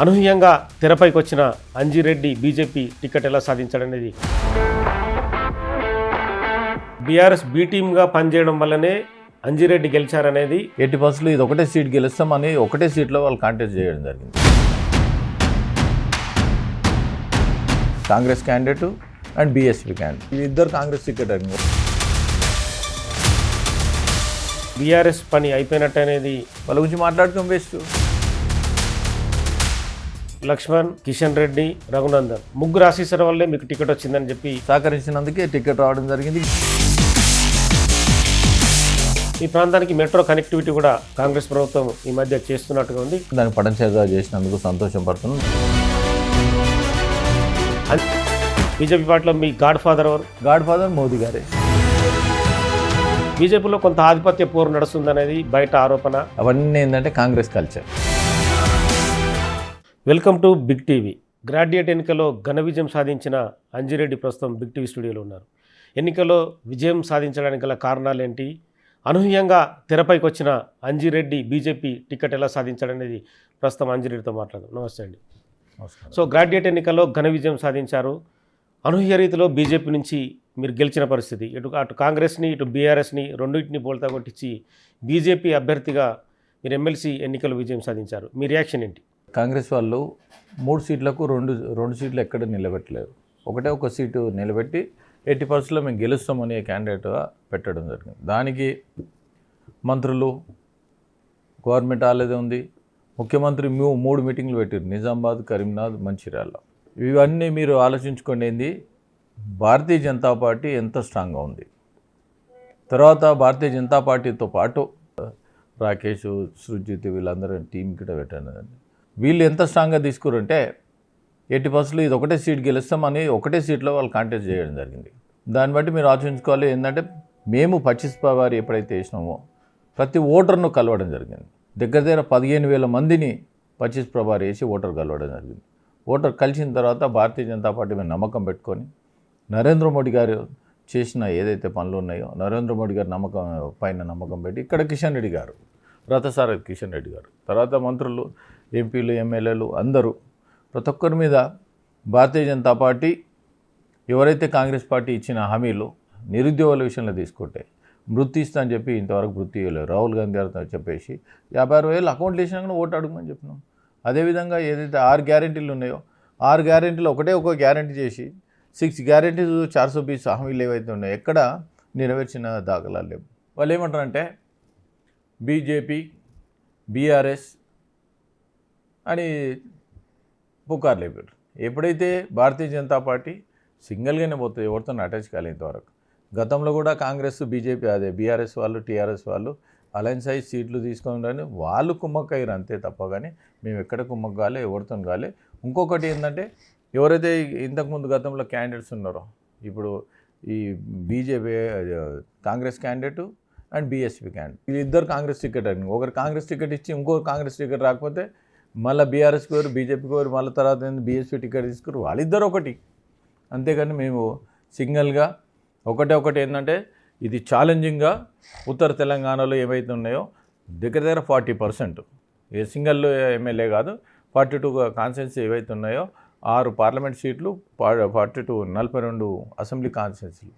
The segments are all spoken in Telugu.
అనూహ్యంగా తెరపైకి వచ్చిన అంజిరెడ్డి బీజేపీ టికెట్ ఎలా సాధించాడనేది బీఆర్ఎస్ బీ టీమ్గా పనిచేయడం వల్లనే అంజిరెడ్డి గెలిచారనేది 80% ఇది ఒకటే సీట్ గెలుస్తామని ఒకటే సీట్లో వాళ్ళు కాంటెస్ట్ చేయడం జరిగింది. Congress candidate and BSP candidate ఇది ఇద్దరు కాంగ్రెస్ టికెట్ అడిగింది. బీఆర్ఎస్ పని అయిపోయినట్టు అనేది వాళ్ళ గురించి మాట్లాడుకోం వేస్ట్. లక్ష్మణ్, కిషన్ రెడ్డి, రఘునందన్ ముగ్గురు ఆశీస్సుల వల్లే మీకు టికెట్ వచ్చిందని చెప్పి సహకరించినందుకే టికెట్ రావడం జరిగింది. ఈ ప్రాంతానికి మెట్రో కనెక్టివిటీ కూడా కాంగ్రెస్ ప్రభుత్వం ఈ మధ్య చేస్తున్నట్టుగా ఉంది. దాన్ని పడంచేగా చేసినందుకు సంతోషం పడుతున్నాం. బీజేపీ పార్టీలో మీ గాడ్ ఫాదర్ ఎవరు? గాడ్ ఫాదర్ మోదీ గారే. బీజేపీలో కొంత ఆధిపత్య పోరు నడుస్తుందనేది బయట ఆరోపణ. అవన్నీ ఏంటంటే Congress culture. Welcome to Big TV. Graduate ఎన్నికల్లో ఘన విజయం సాధించిన అంజిరెడ్డి ప్రస్తుతం బిగ్ టీవీ స్టూడియోలో ఉన్నారు. ఎన్నికల్లో విజయం సాధించడానికి గల కారణాలేంటి, అనూహ్యంగా తెరపైకి వచ్చిన అంజిరెడ్డి బీజేపీ టికెట్ ఎలా సాధించాడనేది ప్రస్తుతం అంజిరెడ్డితో మాట్లాడదాం. నమస్తే అండి. సో గ్రాడ్యుయేట్ ఎన్నికల్లో ఘన విజయం సాధించారు. అనూహ్య రీతిలో బీజేపీ నుంచి మీరు గెలిచిన పరిస్థితి, అటు కాంగ్రెస్ని ఇటు బీఆర్ఎస్ని రెండింటిని బోల్తా కొట్టించి బీజేపీ అభ్యర్థిగా మీరు ఎమ్మెల్సీ ఎన్నికల్లో విజయం సాధించారు. మీ రియాక్షన్ ఏంటి? కాంగ్రెస్ వాళ్ళు 3 సీట్లకు రెండు సీట్లు ఎక్కడ నిలబెట్టలేదు. ఒక సీటు నిలబెట్టి 80%లో మేము గెలుస్తామని క్యాండిడేట్గా పెట్టడం జరిగింది. దానికి మంత్రులు, గవర్నమెంట్ ఆలేదే ఉంది, ముఖ్యమంత్రి 3 మీటింగ్లు పెట్టారు, నిజామాబాద్, కరీంనగర్, మంచిర్యాల. ఇవన్నీ మీరు ఆలోచించుకోండి. భారతీయ జనతా పార్టీ ఎంత స్ట్రాంగ్గా ఉంది. తర్వాత భారతీయ జనతా పార్టీతో పాటు రాకేష్, సృజిత్ వీళ్ళందరూ టీం కిట పెట్టాను. వీళ్ళు ఎంత స్ట్రాంగ్గా తీసుకురంటే 80% ఇది ఒకటే సీట్ గెలుస్తామని ఒకటే సీట్లో వాళ్ళు కాంటెస్ట్ చేయడం జరిగింది. దాన్ని బట్టి మీరు ఆలోచించుకోవాలి. ఏంటంటే మేము 25 పవారి ఎప్పుడైతే వేసినామో ప్రతి ఓటర్ను కలవడం జరిగింది. దగ్గర 15,000 మందిని 25 ప్రభారి వేసి ఓటర్ కలవడం జరిగింది. ఓటర్ కలిసిన తర్వాత భారతీయ జనతా పార్టీ మీద నమ్మకం పెట్టుకొని నరేంద్ర మోడీ గారు చేసిన ఏదైతే పనులు ఉన్నాయో నరేంద్ర మోడీ గారు నమ్మకం పెట్టి ఇక్కడ కిషన్ రెడ్డి గారు, రథసారథి కిషన్ రెడ్డి గారు, తర్వాత మంత్రులు, ఎంపీలు, ఎమ్మెల్యేలు అందరూ ప్రతి ఒక్కరి మీద భారతీయ జనతా పార్టీ ఎవరైతే కాంగ్రెస్ పార్టీ ఇచ్చిన హామీలు నిరుద్యోగుల విషయంలో తీసుకుంటే వృత్తి ఇస్తా అని చెప్పి ఇంతవరకు వృత్తి ఇవ్వలేదు. రాహుల్ గాంధీ గారితో చెప్పేసి 56,000 అకౌంట్లు వేసినా కానీ ఓటు అడగమని చెప్పినాం. అదేవిధంగా ఏదైతే 6 గ్యారెంటీలు ఉన్నాయో 6 గ్యారెంటీలు ఒక గ్యారెంటీ చేసి 6 గ్యారెంటీస్ 420 హామీలు ఏవైతే ఉన్నాయో ఎక్కడ నెరవేర్చిన దాఖలాలు లేవు. వాళ్ళు ఏమంటారంటే బీజేపీ, బీఆర్ఎస్ అని పుకార్లు లేపారు. ఎప్పుడైతే భారతీయ జనతా పార్టీ సింగిల్గానే పోతుంది, ఎవరితో అటాచ్ కాలేంతవరకు. గతంలో కూడా కాంగ్రెస్, బీజేపీ, బీఆర్ఎస్ వాళ్ళు, టీఆర్ఎస్ వాళ్ళు అలయన్స్ అయ్యి సీట్లు తీసుకొని వాళ్ళు కుమ్మక్కయ్యారు అంతే తప్ప కానీ మేము ఎక్కడ కుమ్మక్క కాలే, ఎవరితో కాలే. ఇంకొకటి ఏంటంటే ఎవరైతే ఇంతకుముందు గతంలో క్యాండిడేట్స్ ఉన్నారో ఇప్పుడు ఈ BJP Congress candidate and BSP candidate వీళ్ళిద్దరు కాంగ్రెస్ టికెట్ అడిగింది. ఒకరు కాంగ్రెస్ టికెట్ ఇచ్చి ఇంకొకరు కాంగ్రెస్ టికెట్ రాకపోతే మళ్ళీ బీఆర్ఎస్కి వారు, బీజేపీకి వారు, మళ్ళీ తర్వాత బీఎస్పీ టికెట్ తీసుకురు. వాళ్ళిద్దరు ఒకటి. అంతేకాని మేము సింగిల్గా ఒకటి ఏంటంటే ఇది ఛాలెంజింగ్గా ఉత్తర తెలంగాణలో ఏవైతే ఉన్నాయో దగ్గర 40% ఏ సింగిల్ ఎమ్మెల్యే కాదు 42 కాన్స్టిట్యున్సీ ఏవైతే ఉన్నాయో 6 పార్లమెంట్ సీట్లు, 42 అసెంబ్లీ కాన్స్టిట్యున్సీలు,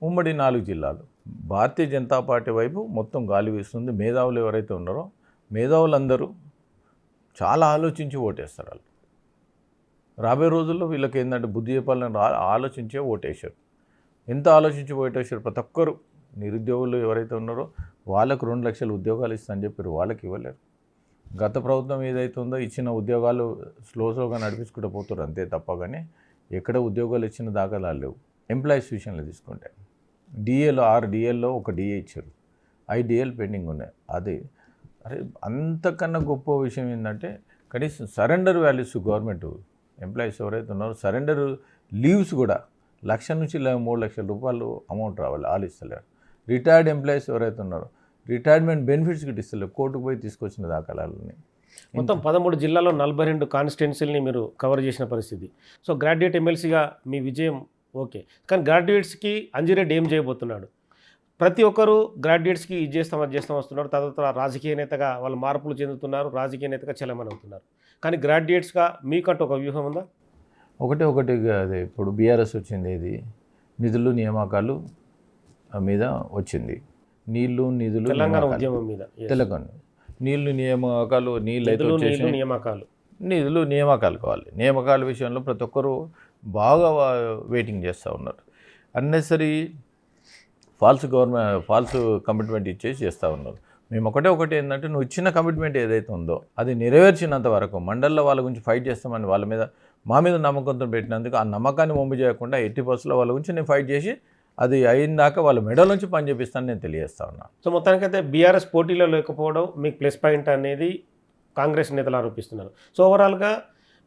ఉమ్మడి 4 జిల్లాలు. భారతీయ జనతా పార్టీ వైపు మొత్తం గాలి వీస్తుంది. మేధావులు ఎవరైతే ఉన్నారో మేధావులందరూ చాలా ఆలోచించి ఓటేస్తారు. వాళ్ళు రాబోయే రోజుల్లో వీళ్ళకి ఏంటంటే బుద్ధి చెప్పాలని ఆలోచించే ఓటేశారు. ఎంత ఆలోచించి ఓటేశారు. ప్రతి ఒక్కరు నిరుద్యోగులు ఎవరైతే ఉన్నారో వాళ్ళకు 2 లక్షల ఉద్యోగాలు ఇస్తామని చెప్పారు, వాళ్ళకి ఇవ్వలేరు. గత ప్రభుత్వం ఏదైతే ఉందో ఇచ్చిన ఉద్యోగాలు స్లోగా నడిపించుకుంటూ పోతారు అంతే తప్ప కానీ ఎక్కడ ఉద్యోగాలు ఇచ్చిన దాఖలాలు లేవు. ఎంప్లాయీస్ విషయంలో తీసుకుంటే డిఏలో 6 డిఏల్లో 1 డిఏ ఇచ్చారు, 5 డిఏలు పెండింగ్ ఉన్నాయి. అది అంతకన్నా గొప్ప విషయం ఏంటంటే కనీసం సరెండర్ వాల్యూస్ గవర్నమెంట్ ఎంప్లాయీస్ ఎవరైతే ఉన్నారో సరెండర్ లీవ్స్ కూడా 1,00,000 నుంచి 3 లక్షల రూపాయలు అమౌంట్ రావాలి, వాళ్ళు ఇస్తలేరు. రిటైర్డ్ ఎంప్లాయీస్ ఎవరైతే ఉన్నారో రిటైర్మెంట్ బెనిఫిట్స్ గిట్ట ఇస్తలేరు, కోర్టుకు పోయి తీసుకొచ్చిన దాఖలాలని. మొత్తం 13 జిల్లాల్లో 42 కాన్స్టిట్యున్సీలని మీరు కవర్ చేసిన పరిస్థితి. సో గ్రాడ్యుయేట్ ఎమ్మెల్సీగా మీ విజయం ఓకే, కానీ గ్రాడ్యుయేట్స్కి అంజిరెడ్డి ఏం చేయబోతున్నాడు? ప్రతి ఒక్కరు గ్రాడ్యుయేట్స్కి ఇది చేస్తాం అది చేస్తాం వస్తున్నారు, తర్వాత రాజకీయ నేతగా వాళ్ళు మార్పులు చెందుతున్నారు, రాజకీయ నేతగా చలమని అవుతున్నారు. కానీ గ్రాడ్యుయేట్స్గా మీకంటూ ఒక వ్యూహం ఉందా? ఒకటి అదే ఇప్పుడు బీఆర్ఎస్ వచ్చింది, ఇది నిధులు నియామకాలు మీద వచ్చింది. నిధులు తెలంగాణ ఉద్యమం మీద తెలంగాణ నీళ్లు నియామకాలు నీళ్ళు అయితే నిధులు, వచ్చేసి నీళ్లు, నియామకాలు. నిధులు నియామకాలు కావాలి. నియామకాల విషయంలో ప్రతి ఒక్కరూ బాగా వెయిటింగ్ చేస్తూ ఉన్నారు. అన్నెసరీ ఫాల్స్ కమిట్మెంట్ ఇచ్చేసి చేస్తూ ఉన్నారు. మేము ఒకటి ఏంటంటే, నువ్వు ఇచ్చిన కమిట్మెంట్ ఏదైతే ఉందో అది నెరవేర్చినంత వరకు మండల్లో వాళ్ళ గురించి ఫైట్ చేస్తామని వాళ్ళ మీద మా మీద నమ్మకంతో పెట్టినందుకు ఆ నమ్మకాన్ని మొంబు చేయకుండా 80% వాళ్ళ గురించి నేను ఫైట్ చేసి అది అయిన దాకా వాళ్ళ మెడల్ నుంచి పని చేపిస్తాను నేను తెలియజేస్తా ఉన్నాను. సో మొత్తానికైతే బీఆర్ఎస్ పోటీలో లేకపోవడం మీకు ప్లస్ పాయింట్ అనేది కాంగ్రెస్ నేతలు ఆరోపిస్తున్నారు. సో ఓవరాల్గా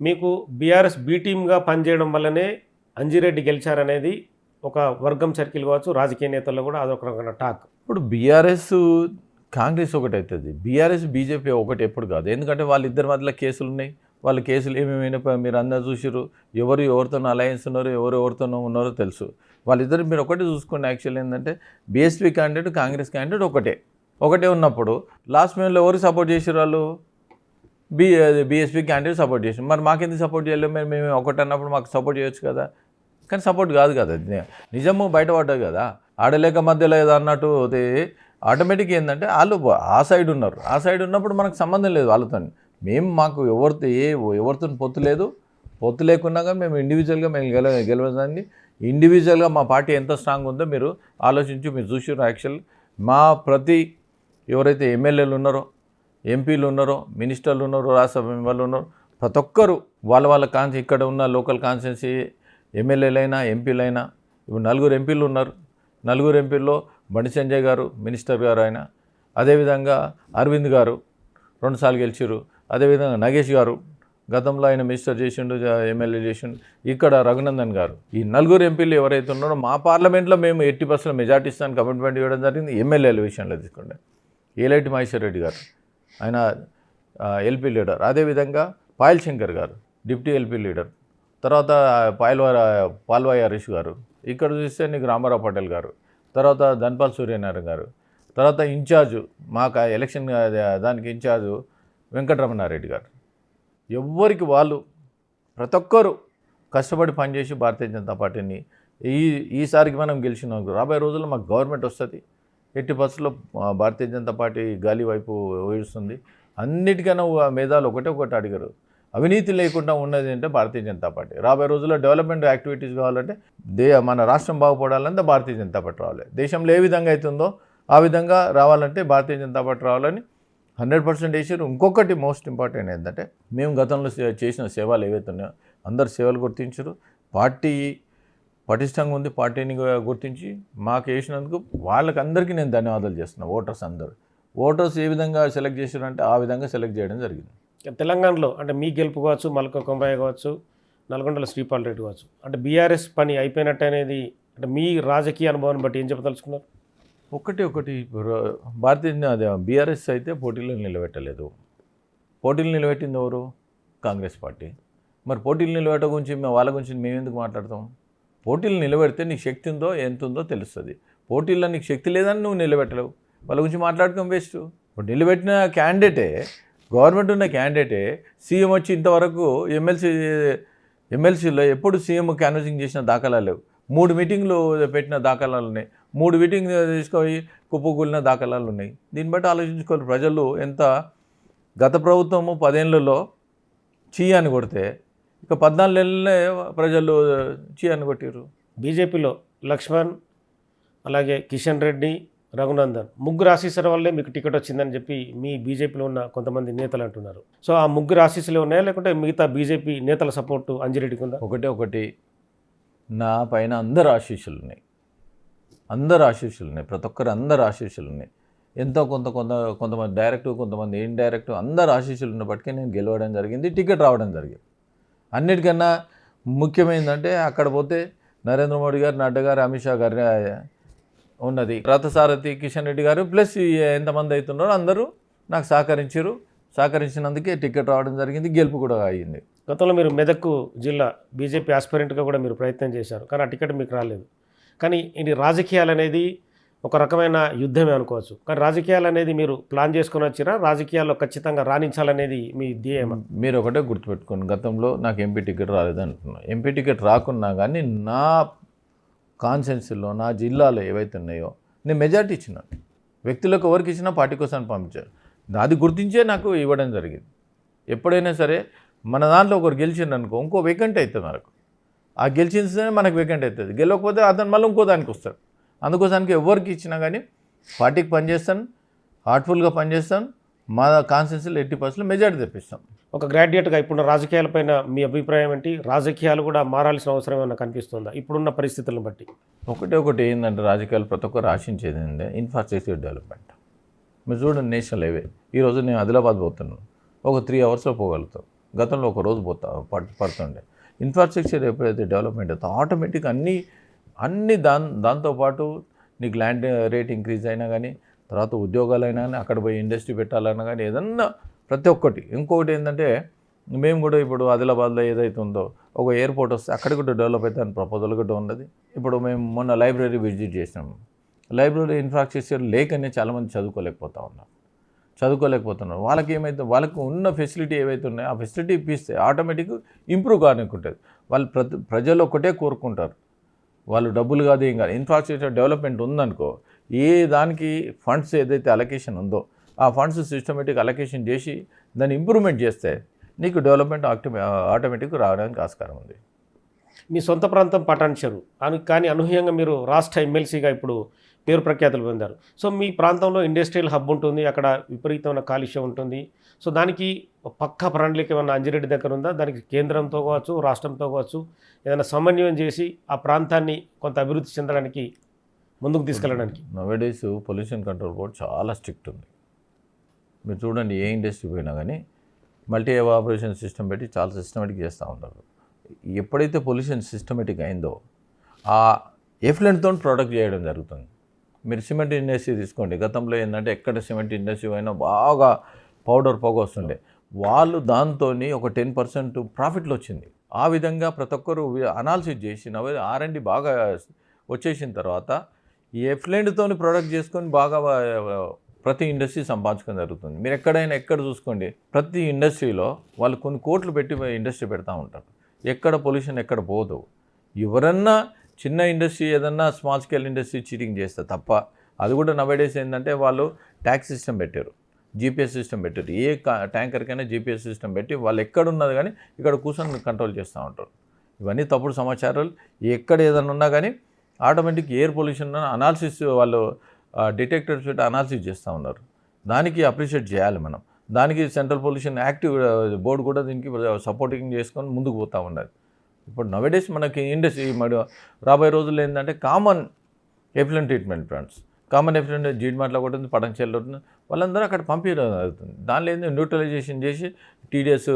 మీకు బీఆర్ఎస్ బీ టీమ్గా పనిచేయడం వల్లనే అంజిరెడ్డి గెలిచారనేది ఒక వర్గం సర్కిల్ కావచ్చు, రాజకీయ నేతల్లో కూడా అదొక రకమైన టాక్. ఇప్పుడు బీఆర్ఎస్ కాంగ్రెస్ ఒకటి అవుతుంది, బీఆర్ఎస్ బీజేపీ ఒకటి ఎప్పుడు కాదు. ఎందుకంటే వాళ్ళిద్దరి మధ్యలో కేసులు ఉన్నాయి. వాళ్ళ కేసులు ఏమేమైనా మీరు అందరూ చూసిరు, ఎవరితోనో అలయన్స్ ఉన్నారో ఎవరితోనో ఉన్నారో తెలుసు. వాళ్ళిద్దరు మీరు ఒకటి చూసుకోండి. యాక్చువల్ ఏంటంటే బీఎస్పీ క్యాండిడేట్ కాంగ్రెస్ క్యాండిడేట్ ఒకటే ఉన్నప్పుడు లాస్ట్ మినిట్లో ఎవరు సపోర్ట్ చేసారు? వాళ్ళు బీఎస్పీ క్యాండిడేట్ సపోర్ట్ చేసారు. మరి మాకెందుకు సపోర్ట్ చేయలేము? మేము ఒకటి అన్నప్పుడు మాకు సపోర్ట్ చేయొచ్చు కదా. కానీ సపోర్ట్ కాదు కదా, నిజము బయటపడ్డది కదా. ఆడలేక మధ్యలో ఏదో అన్నట్టు ఆటోమేటిక్ ఏంటంటే వాళ్ళు ఆ సైడ్ ఉన్నారు. ఆ సైడ్ ఉన్నప్పుడు మనకు సంబంధం లేదు వాళ్ళతో. మాకు ఎవరితో పొత్తు లేదు. పొత్తు లేకున్నా కానీ మేము ఇండివిజువల్గా గెలవడానికి ఇండివిజువల్గా మా పార్టీ ఎంత స్ట్రాంగ్ ఉందో మీరు ఆలోచించి మీరు చూసారు. యాక్చువల్ మా ప్రతి ఎవరైతే ఎమ్మెల్యేలు ఉన్నారో, ఎంపీలు ఉన్నారో, మినిస్టర్లు ఉన్నారో, రాష్ట్రసభ మెంబర్లు ఉన్నారో, ప్రతి ఒక్కరు వాళ్ళ ఇక్కడ ఉన్న లోకల్ కాన్స్టిట్యున్సీ ఎమ్మెల్యేలైనా ఎంపీలైనా, ఇప్పుడు 4 ఎంపీలు ఉన్నారు. 4 ఎంపీల్లో బండి సంజయ్ గారు మినిస్టర్ గారు, ఆయన అదేవిధంగా అరవింద్ గారు 2 సార్లు గెలిచారు. అదేవిధంగా నగేష్ గారు గతంలో ఆయన మినిస్టర్ చేసిండు, ఎమ్మెల్యే చేసిండు. ఇక్కడ రఘునందన్ గారు, ఈ 4 ఎంపీలు ఎవరైతే ఉన్నారో మా పార్లమెంట్లో మేము 80% మెజార్టీ ఇస్తాను కమిట్మెంట్ ఇవ్వడం జరిగింది. ఎమ్మెల్యేల విషయంలో తీసుకుంటే ఏలైటి మహేశ్వర్ రెడ్డి గారు, ఆయన ఎల్పీ లీడర్. అదేవిధంగా పాయల్ శంకర్ గారు డిప్యూటీ ఎల్పీ లీడర్. తర్వాత పాల్వాయి హరీష్ గారు. ఇక్కడ చూస్తే నీకు రామారావు పటేల్ గారు. తర్వాత ధన్పాల్ సూర్యనారాయణ గారు. తర్వాత ఇన్ఛార్జు మాకు ఎలక్షన్ దానికి ఇన్ఛార్జు వెంకటరమణారెడ్డి గారు. ఎవ్వరికి వాళ్ళు ప్రతి ఒక్కరు కష్టపడి పనిచేసి భారతీయ జనతా పార్టీని ఈసారికి మనం గెలిచిన రాబోయే రోజుల్లో మాకు గవర్నమెంట్ వస్తుంది. 80% భారతీయ జనతా పార్టీ గాలి వైపు వేడుస్తుంది. అన్నిటికన్నా మేధాలు ఒకటి అడిగారు, అవినీతి లేకుండా ఉన్నది అంటే భారతీయ జనతా పార్టీ. రాబోయే రోజుల్లో డెవలప్మెంట్ యాక్టివిటీస్ కావాలంటే మన రాష్ట్రం బాగుపడాలంటే భారతీయ జనతా పార్టీ రావాలి. దేశంలో ఏ విధంగా అవుతుందో ఆ విధంగా రావాలంటే భారతీయ జనతా పార్టీ రావాలని 100% వేసారు. ఇంకొకటి మోస్ట్ ఇంపార్టెంట్ ఏంటంటే, మేము గతంలో చేసిన సేవలు ఏవైతే ఉన్నాయో అందరు సేవలు గుర్తించారు. పార్టీ పటిష్టంగా ఉంది. పార్టీని గుర్తించి మాకు వేసినందుకు వాళ్ళకందరికీ నేను ధన్యవాదాలు చేస్తున్నాను. ఓటర్స్ ఏ విధంగా సెలెక్ట్ చేశారంటే ఆ విధంగా సెలెక్ట్ చేయడం జరిగింది. తెలంగాణలో అంటే మీ గెలుపు కావచ్చు, మల్క కొంబయ్య కావచ్చు, నల్గొండలో శ్రీపాల్ రెడ్డి కావచ్చు, అంటే బీఆర్ఎస్ పని అయిపోయినట్టు అనేది అంటే మీ రాజకీయ అనుభవాన్ని బట్టి ఏం చెప్పదలుచుకున్నారు? ఒకటి బీఆర్ఎస్ అయితే పోటీలు నిలబెట్టలేదు. పోటీలు నిలబెట్టింది ఎవరు? కాంగ్రెస్ పార్టీ. మరి పోటీలు నిలబెట్ట గురించి వాళ్ళ గురించి మేము ఎందుకు మాట్లాడతాం? పోటీలు నిలబెడితే నీకు శక్తి ఉందో ఎంత ఉందో తెలుస్తుంది. పోటీల్లో నీకు శక్తి లేదని నువ్వు నిలబెట్టలేవు. వాళ్ళ గురించి మాట్లాడుకోం వేస్ట్. ఇప్పుడు నిలబెట్టిన క్యాండిడేటే, గవర్నమెంట్ ఉన్న క్యాండిడేటే సీఎం వచ్చి ఇంతవరకు ఎమ్మెల్సీలో ఎప్పుడు సీఎం క్యాన్వసింగ్ చేసిన దాఖలాలు లేవు. 3 మీటింగ్లు పెట్టిన దాఖలాలు ఉన్నాయి. 3 మీటింగ్లు తీసుకొని కుప్పకూలిన దాఖలాలు ఉన్నాయి. దీన్ని బట్టి ఆలోచించుకోవాలి ప్రజలు. ఎంత గత ప్రభుత్వము 10 ఏళ్లలో చీ అని కొడితే ఇక 14 ఏళ్ళనే ప్రజలు చీ అని కొట్టారు. బీజేపీలో లక్ష్మణ్, అలాగే కిషన్ రెడ్డి, రఘునందన్ ముగ్గురు ఆశీస్సుల వల్లే మీకు టికెట్ వచ్చిందని చెప్పి మీ బీజేపీలో ఉన్న కొంతమంది నేతలు అంటున్నారు. సో ఆ ముగ్గురు ఆశీస్సులే ఉన్నాయా, లేకుంటే మిగతా బీజేపీ నేతల సపోర్టు అంజిరెడ్డికి ఉందా? ఒకటి నా పైన అందరు ఆశీస్సులు ఉన్నాయి. ప్రతి ఒక్కరు అందరు ఆశీస్సులు ఉన్నాయి. ఎంతో కొంతమంది డైరెక్ట్, కొంతమంది ఇండైరెక్ట్, అందరు ఆశీస్సులు ఉన్నప్పటికీ నేను గెలవడం జరిగింది, టికెట్ రావడం జరిగింది. అన్నిటికన్నా ముఖ్యమైనదంటే అక్కడ పోతే నరేంద్ర మోడీ గారు, నడ్డా గారు, అమిత్ షా గారు ఉన్నది, రథసారథి కిషన్ రెడ్డి గారు, ప్లస్ ఎంతమంది అవుతున్నారో అందరూ నాకు సహకరించినందుకే టికెట్ రావడం జరిగింది, గెలుపు కూడా అయ్యింది. గతంలో మీరు మెదక్ జిల్లా బీజేపీ ఆస్పిరెంట్గా కూడా మీరు ప్రయత్నం చేశారు, కానీ ఆ టికెట్ మీకు రాలేదు. కానీ ఇది రాజకీయాలు అనేది ఒక రకమైన యుద్ధమే అనుకోవచ్చు. కానీ రాజకీయాలు అనేది మీరు ప్లాన్ చేసుకొని వచ్చిరా? రాజకీయాల్లో ఖచ్చితంగా రాణించాలనేది మీ ధ్యేయమా? మీరు ఒకటే గుర్తుపెట్టుకోండి, గతంలో నాకు ఎంపీ టికెట్ రాలేదంటున్నాను. ఎంపీ టికెట్ రాకున్నా కానీ నా కాన్స్టిట్యున్సీలో నా జిల్లాలో ఏవైతే ఉన్నాయో నేను మెజార్టీ ఇచ్చినాను. వ్యక్తులకు ఎవరికి ఇచ్చినా పార్టీ కోసం పంపించారు. అది గుర్తించే నాకు ఇవ్వడం జరిగింది. ఎప్పుడైనా సరే మన దాంట్లో ఒకరు గెలిచిండు అనుకో, ఇంకో వేకెంట్ అవుతుంది మనకు. ఆ గెలిచిందే మనకు వేకెంట్ అవుతుంది. గెలవకపోతే అతను మళ్ళీ ఇంకో దానికి వస్తాడు. అందుకోసానికి ఎవరికి ఇచ్చినా కానీ పార్టీకి పనిచేస్తాను, హార్ట్ఫుల్గా పనిచేస్తాను, మా కాన్స్టిట్యున్సీలో 80% మెజార్టీ తెప్పిస్తాం. ఒక గ్రాడ్యుయేట్గా ఇప్పుడున్న రాజకీయాలపైన మీ అభిప్రాయం ఏంటి? రాజకీయాలు కూడా మారాల్సిన అవసరం ఏమైనా కనిపిస్తుందా ఇప్పుడున్న పరిస్థితులను బట్టి? ఒకటి ఏంటంటే రాజకీయాలు ప్రతి ఒక్కరు ఆశించేది ఏంటంటే ఇన్ఫ్రాస్ట్రక్చర్ డెవలప్మెంట్. మీరు చూడండి, నేషనల్ హైవే ఈరోజు నేను ఆదిలాబాద్ పోతున్నాను, ఒక 3 అవర్స్లో పోగలుగుతాం. గతంలో ఒక రోజు పడుతుండే. ఇన్ఫ్రాస్ట్రక్చర్ ఎప్పుడైతే డెవలప్మెంట్ అవుతుందో ఆటోమేటిక్ అన్ని దాంతోపాటు నీకు ల్యాండ్ రేట్ ఇంక్రీజ్ అయినా కానీ, తర్వాత ఉద్యోగాలైనా కానీ, అక్కడ పోయి ఇండస్ట్రీ పెట్టాలన్నా కానీ, ఏదన్నా ప్రతి ఒక్కటి. ఇంకొకటి ఏంటంటే మేము కూడా ఇప్పుడు ఆదిలాబాద్లో ఏదైతే ఉందో ఒక ఎయిర్పోర్ట్ వస్తే అక్కడ కూడా డెవలప్ అవుతాయని ప్రపోజల్ కూడా ఉన్నది. ఇప్పుడు మేము మొన్న లైబ్రరీ విజిట్ చేసినాము. లైబ్రరీ ఇన్ఫ్రాస్ట్రక్చర్ లేకనే చాలామంది చదువుకోలేకపోతున్నారు. వాళ్ళకి ఏమైతే వాళ్ళకు ఉన్న ఫెసిలిటీ ఏవైతే ఉన్నాయో ఆ ఫెసిలిటీ ఇప్పిస్తే ఆటోమేటిక్ ఇంప్రూవ్ కానుకుంటుంది. వాళ్ళు ప్రజలు ఒకటే కోరుకుంటారు, వాళ్ళు డబ్బులు కాదు ఏం కాదు, ఇన్ఫ్రాస్ట్రక్చర్ డెవలప్మెంట్ ఉందనుకో, ఏ దానికి ఫండ్స్ ఏదైతే అలొకేషన్ ఉందో ఆ ఫండ్స్ సిస్టమేటిక్ అలొకేషన్ చేసి దాన్ని ఇంప్రూవ్మెంట్ చేస్తే నీకు డెవలప్మెంట్ ఆటోమేటిక్ రావడానికి ఆస్కారం ఉంది. మీ సొంత ప్రాంతం పటాన్చెరు కానీ అనూహ్యంగా మీరు రాష్ట్ర ఎమ్మెల్సీగా ఇప్పుడు పేరు ప్రఖ్యాతులు పొందారు. సో మీ ప్రాంతంలో ఇండస్ట్రియల్ హబ్ ఉంటుంది, అక్కడ విపరీతమైన కాలుష్యం ఉంటుంది. సో దానికి పక్కా ప్రణాళిక ఏమన్నా అంజిరెడ్డి దగ్గర ఉందా? దానికి కేంద్రంతో కావచ్చు, రాష్ట్రంతో కావచ్చు, ఏదైనా సమన్వయం చేసి ఆ ప్రాంతాన్ని కొంత అభివృద్ధి చెందడానికి ముందుకు తీసుకెళ్ళడానికి? నవేడేస్ పొల్యూషన్ కంట్రోల్ బోర్డ్ చాలా స్ట్రిక్ట్ ఉంది. మీరు చూడండి, ఏ ఇండస్ట్రీ పోయినా కానీ మల్టీ ఎవాపరేషన్ సిస్టమ్ పెట్టి చాలా సిస్టమేటిక్ చేస్తూ ఉంటారు. ఎప్పుడైతే పొల్యూషన్ సిస్టమేటిక్ అయిందో ఆ ఎఫ్లెంట్తో ప్రొడక్ట్ చేయడం జరుగుతుంది. మీరు సిమెంట్ ఇండస్ట్రీ తీసుకోండి, గతంలో ఏంటంటే ఎక్కడ సిమెంట్ ఇండస్ట్రీ అయినా బాగా పౌడర్ పొగ వస్తుండే, వాళ్ళు దాంతో ఒక 10% ప్రాఫిట్లు వచ్చింది. ఆ విధంగా ప్రతి ఒక్కరు అనాలిసిస్ చేసి R&D బాగా వచ్చేసిన తర్వాత ఈ ఎఫ్లెంట్తో ప్రొడక్ట్ చేసుకొని బాగా ప్రతి ఇండస్ట్రీ సంపాదించుకొని జరుగుతుంది. మీరు ఎక్కడ చూసుకోండి, ప్రతి ఇండస్ట్రీలో వాళ్ళు కొన్ని కోట్లు పెట్టి ఇండస్ట్రీ పెడతా ఉంటారు. ఎక్కడ పొల్యూషన్ ఎక్కడ పోదు. ఎవరన్నా చిన్న ఇండస్ట్రీ ఏదన్నా స్మాల్ స్కేల్ ఇండస్ట్రీ చీటింగ్ చేస్తే తప్ప, అది కూడా నవేడేస్ ఏంటంటే వాళ్ళు ట్యాక్స్ సిస్టమ్ పెట్టారు, GPS సిస్టమ్ పెట్టారు. ఏ ట్యాంకర్కైనా GPS సిస్టమ్ పెట్టి వాళ్ళు ఎక్కడున్నది కానీ ఇక్కడ కూర్చొని కంట్రోల్ చేస్తూ ఉంటారు. ఇవన్నీ తప్పుడు సమాచారాలు. ఎక్కడ ఏదైనా ఉన్నా కానీ ఆటోమేటిక్ ఎయిర్ పొల్యూషన్ అనాలిసిస్ వాళ్ళు డిటెక్టర్స్ పెట్టి అనాలిసిస్ చేస్తూ ఉన్నారు. దానికి అప్రిషియేట్ చేయాలి మనం. దానికి సెంట్రల్ పొల్యూషన్ యాక్టివ్ బోర్డు కూడా దీనికి సపోర్టింగ్ చేసుకొని ముందుకు పోతూ ఉన్నది. ఇప్పుడు నవేడేస్ మనకి ఇండస్ట్రీ రాబోయే రోజుల్లో ఏంటంటే common effluent treatment plants, common effluent జీడిమాటలో కూడా ఉంది, పటంచెల్లో ఉంటుంది, వాళ్ళందరూ అక్కడ పంపించడం జరుగుతుంది. దానిలో ఏంటంటే న్యూట్రలైజేషన్ చేసి TDS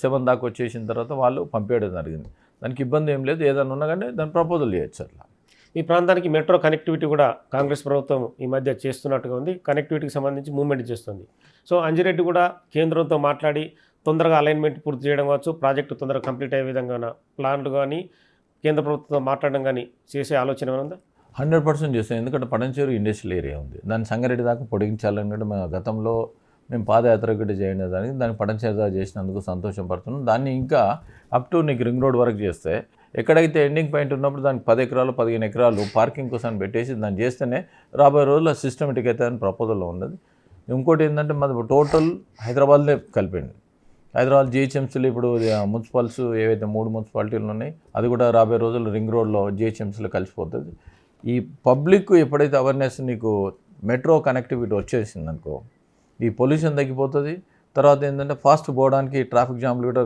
7 దాకా వచ్చేసిన తర్వాత వాళ్ళు పంపించడం జరిగింది. దానికి ఇబ్బంది ఏం లేదు, ఏదైనా ఉన్నా కానీ దాని ప్రపోజల్ చేయొచ్చు. అట్లా మీ ప్రాంతానికి మెట్రో కనెక్టివిటీ కూడా కాంగ్రెస్ ప్రభుత్వం ఈ మధ్య చేస్తున్నట్టుగా ఉంది, కనెక్టివిటీకి సంబంధించి మూవ్మెంట్ చేస్తుంది. సో అంజిరెడ్డి కూడా కేంద్రంతో మాట్లాడి తొందరగా అలైన్మెంట్ పూర్తి చేయడం కావచ్చు, ప్రాజెక్టు తొందరగా కంప్లీట్ అయ్యే విధంగా ప్లాన్లు కానీ కేంద్ర ప్రభుత్వంతో మాట్లాడడం కానీ చేసే ఆలోచన ఉందా? 100% చేస్తాం. ఎందుకంటే పటంచెరు ఇండస్ట్రియల్ ఏరియా ఉంది, దాన్ని సంగారెడ్డి దాకా పొడిగించాలని కూడా మేము గతంలో పాదయాత్ర కూడా చేయడం దానికి దాన్ని పటంచెరు దాకా చేసినందుకు సంతోషం పడుతున్నాం. దాన్ని ఇంకా అప్ టు నీకు రింగ్ రోడ్ వరకు చేస్తే ఎక్కడైతే ఎండింగ్ పాయింట్ ఉన్నప్పుడు దానికి 10 ఎకరాలు 15 ఎకరాలు పార్కింగ్ కోసం పెట్టేసి దాన్ని చేస్తేనే రాబోయే రోజుల్లో సిస్టమేటిక్ అయితే అని ప్రపోజల్లో ఉన్నది. ఇంకోటి ఏంటంటే మాది టోటల్ హైదరాబాద్లో కలిపింది. హైదరాబాద్ GHMCలో ఇప్పుడు మున్సిపల్స్ ఏవైతే 3 మున్సిపాలిటీలు ఉన్నాయి, అది కూడా రాబోయే రోజుల్లో రింగ్ రోడ్లో GHMCలో కలిసిపోతుంది. ఈ పబ్లిక్ ఎప్పుడైతే అవేర్నెస్ నీకు మెట్రో కనెక్టివిటీ వచ్చేసిందనుకో, ఈ పొల్యూషన్ తగ్గిపోతుంది. తర్వాత ఏంటంటే ఫాస్ట్ పోవడానికి ట్రాఫిక్ జామ్లు కూడా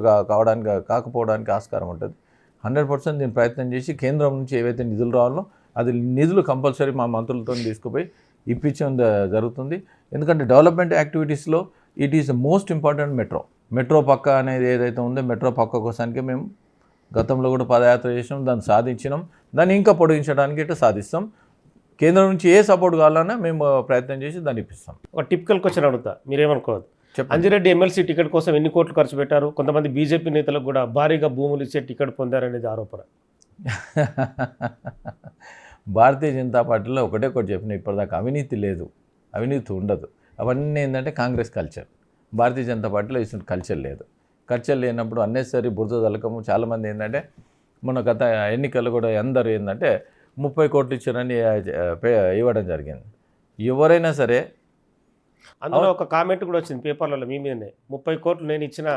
కాకపోవడానికి ఆస్కారం ఉంటుంది. 100% దీన్ని ప్రయత్నం చేసి కేంద్రం నుంచి ఏవైతే నిధులు రావాలో అది నిధులు కంపల్సరీ మా మంత్రులతో తీసుకుపోయి ఇప్పించడం జరుగుతుంది. ఎందుకంటే డెవలప్మెంట్ యాక్టివిటీస్లో it is the most important metro పక్క అనేది ఏదైతే ఉందో, మెట్రో పక్క కోసానికి మేము గతంలో కూడా పాదయాత్ర చేసినాం, దాన్ని సాధించినాం, దాన్ని ఇంకా పొడిగించడానికి ఇట్లా సాధిస్తాం. కేంద్రం నుంచి ఏ సపోర్ట్ కావాలన్నా మేము ప్రయత్నం చేసి దాన్ని ఇప్పిస్తాం. ఒక టిపికల్ క్వశ్చన్ అడుగుతా, మీరేమనుకోవద్దు. అంజిరెడ్డి ఎమ్మెల్సీ టికెట్ కోసం ఎన్ని కోట్లు ఖర్చు పెట్టారు? కొంతమంది బీజేపీ నేతలకు కూడా భారీగా భూములు ఇచ్చే టికెట్ పొందారనేది ఆరోపణ. భారతీయ జనతా పార్టీలో ఒకటే ఒకటి చెప్పిన ఇప్పటిదాకా అవినీతి లేదు, అవినీతి ఉండదు. అవన్నీ ఏంటంటే కాంగ్రెస్ కల్చర్. భారతీయ జనతా పార్టీలో ఇటువంటి కల్చర్ లేదు. కల్చర్ లేనప్పుడు అన్నెసరీ బురద తలకము. చాలామంది ఏంటంటే మన గత ఎన్నికలు కూడా అందరూ ఏంటంటే 30 కోట్లు ఇచ్చారని ఇవ్వడం జరిగింది. ఎవరైనా సరే అందులో ఒక కామెంట్ కూడా వచ్చింది పేపర్లలో మీ మీదనే, 30 కోట్లు నేను ఇచ్చిన